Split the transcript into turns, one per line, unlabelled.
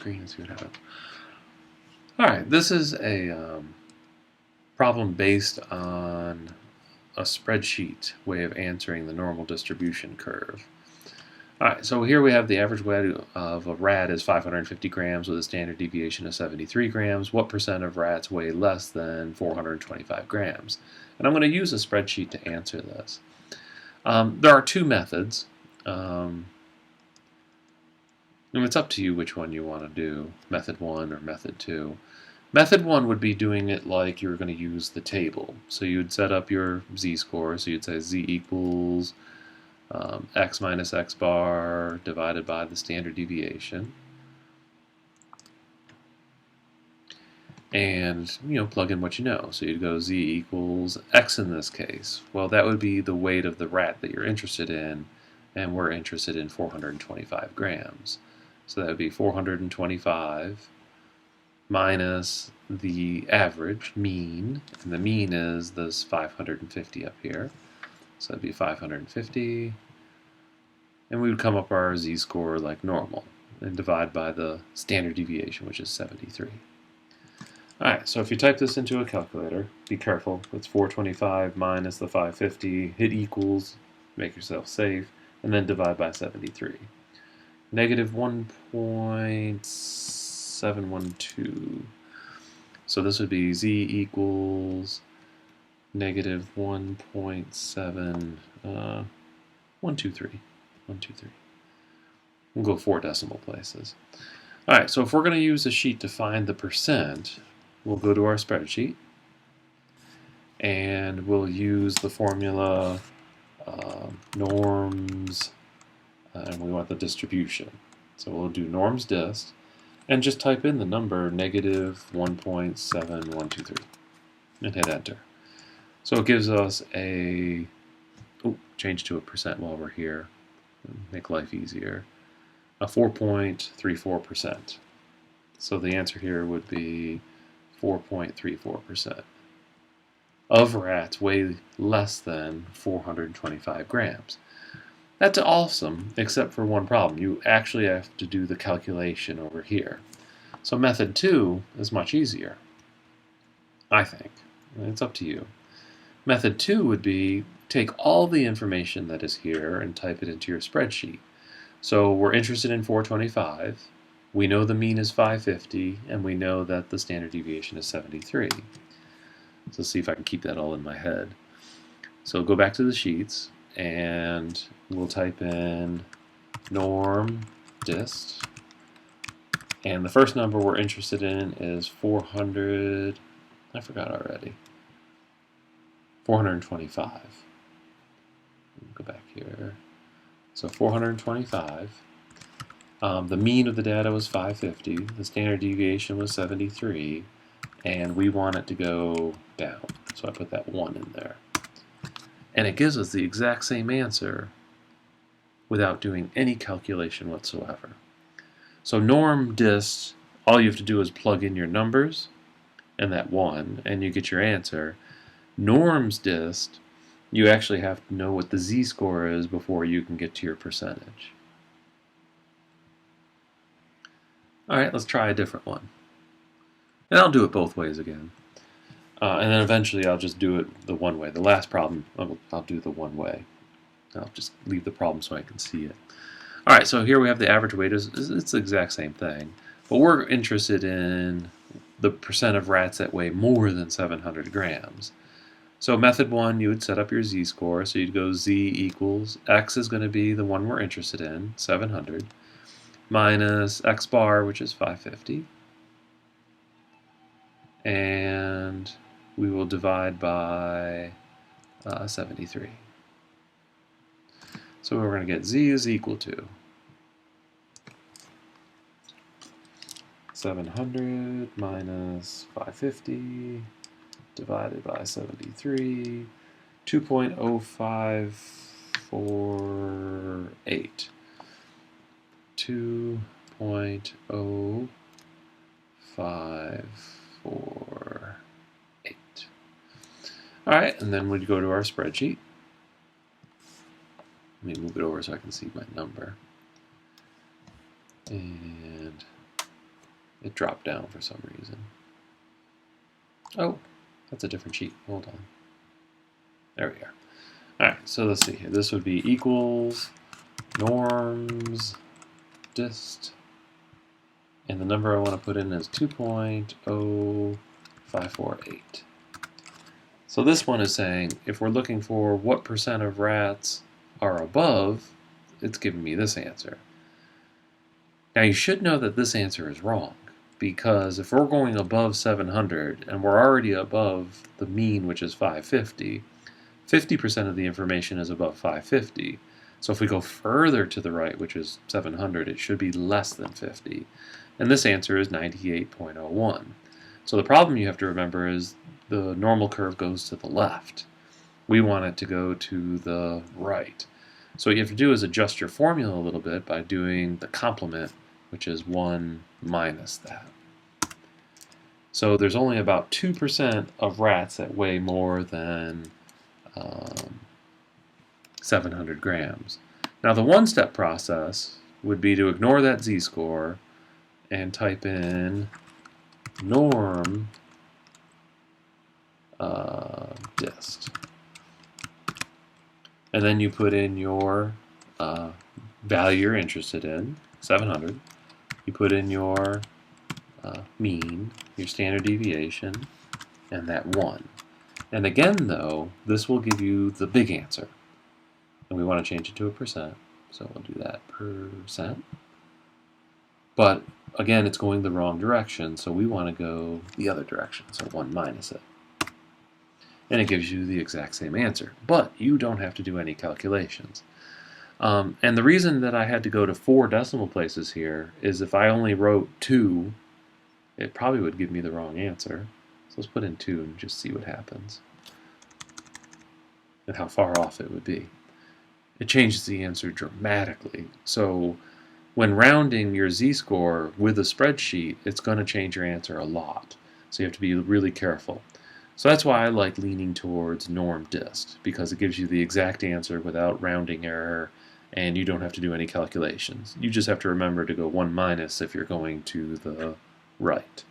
screen and see what happens. Alright, this is a problem based on a spreadsheet way of answering the normal distribution curve. Alright, so here we have the average weight of a rat is 550 grams with a standard deviation of 73 grams. What percent of rats weigh less than 425 grams? And I'm going to use a spreadsheet to answer this. There are two methods. And it's up to you which one you want to do, method 1 or method 2. Method 1 would be doing it like you're going to use the table. So you'd set up your z-score, so you'd say z equals x minus x bar divided by the standard deviation. And, plug in what you know. So you'd go z equals x in this case. Well, that would be the weight of the rat that you're interested in, and we're interested in 425 grams. So that would be 425 minus the average, mean, and the mean is this 550 up here. So that'd be 550, and we would come up our z-score like normal, and divide by the standard deviation, which is 73. Alright, so if you type this into a calculator, be careful, it's 425 minus the 550, hit equals, make yourself safe, and then divide by 73. Negative 1.712. So this would be z equals negative 1.7, 123. We'll go 4 decimal places. Alright, so if we're going to use a sheet to find the percent, we'll go to our spreadsheet and we'll use the formula norms, and we want the distribution. So we'll do NormDist and just type in the number negative 1.7123 and hit enter. So it gives us a, change to a percent while we're here, make life easier, a 4.34%. So the answer here would be 4.34% of rats weigh less than 425 grams. That's awesome, except for one problem. You actually have to do the calculation over here. So method 2 is much easier, I think. It's up to you. Method 2 would be take all the information that is here and type it into your spreadsheet. So we're interested in 425. We know the mean is 550, and we know that the standard deviation is 73. So let's see if I can keep that all in my head. So go back to the sheets, and we'll type in NormDist. And the first number we're interested in is 400, I forgot already, 425. Go back here. So 425. The mean of the data was 550. The standard deviation was 73. And we want it to go down. So I put that 1 in there. And it gives us the exact same answer without doing any calculation whatsoever. So NormDist, all you have to do is plug in your numbers and that 1, and you get your answer. NormDist, you actually have to know what the z-score is before you can get to your percentage. Alright, let's try a different one. And I'll do it both ways again. And then eventually I'll just do it the one way. The last problem, I'll do the one way. I'll just leave the problem so I can see it. Alright, so here we have the average weight. It's the exact same thing. But we're interested in the percent of rats that weigh more than 700 grams. So method 1, you would set up your z-score. So you'd go z equals, x is going to be the one we're interested in, 700, minus x bar, which is 550. And we will divide by 73. So we're going to get z is equal to 700 minus 550 divided by 73, 2.0548. 2.0548. Alright, and then we'd go to our spreadsheet. Let me move it over so I can see my number. And It dropped down for some reason. Oh, that's a different sheet. Hold on. There we are. All right, so let's see here. This would be equals NormDist, and the number I want to put in is 2.0548. So this one is saying if we're looking for what percent of rats are above, it's giving me this answer. Now you should know that this answer is wrong, because if we're going above 700 and we're already above the mean, which is 550, 50% of the information is above 550. So if we go further to the right, which is 700, it should be less than 50. And this answer is 98.01. So the problem you have to remember is the normal curve goes to the left. We want it to go to the right. So what you have to do is adjust your formula a little bit by doing the complement, which is 1 minus that. So there's only about 2% of rats that weigh more than 700 grams. Now the one-step process would be to ignore that z-score and type in NormDist. And then you put in your value you're interested in, 700. You put in your mean, your standard deviation, and that 1. And again, though, this will give you the big answer. And we want to change it to a percent, so we'll do that percent. But again, it's going the wrong direction, so we want to go the other direction, so 1 minus it. And it gives you the exact same answer. But you don't have to do any calculations. And the reason that I had to go to 4 decimal places here is if I only wrote 2, it probably would give me the wrong answer. So let's put in 2 and just see what happens and how far off it would be. It changes the answer dramatically. So when rounding your z-score with a spreadsheet, it's going to change your answer a lot. So you have to be really careful. So that's why I like leaning towards NormDist, because it gives you the exact answer without rounding error, and you don't have to do any calculations. You just have to remember to go 1 minus if you're going to the right.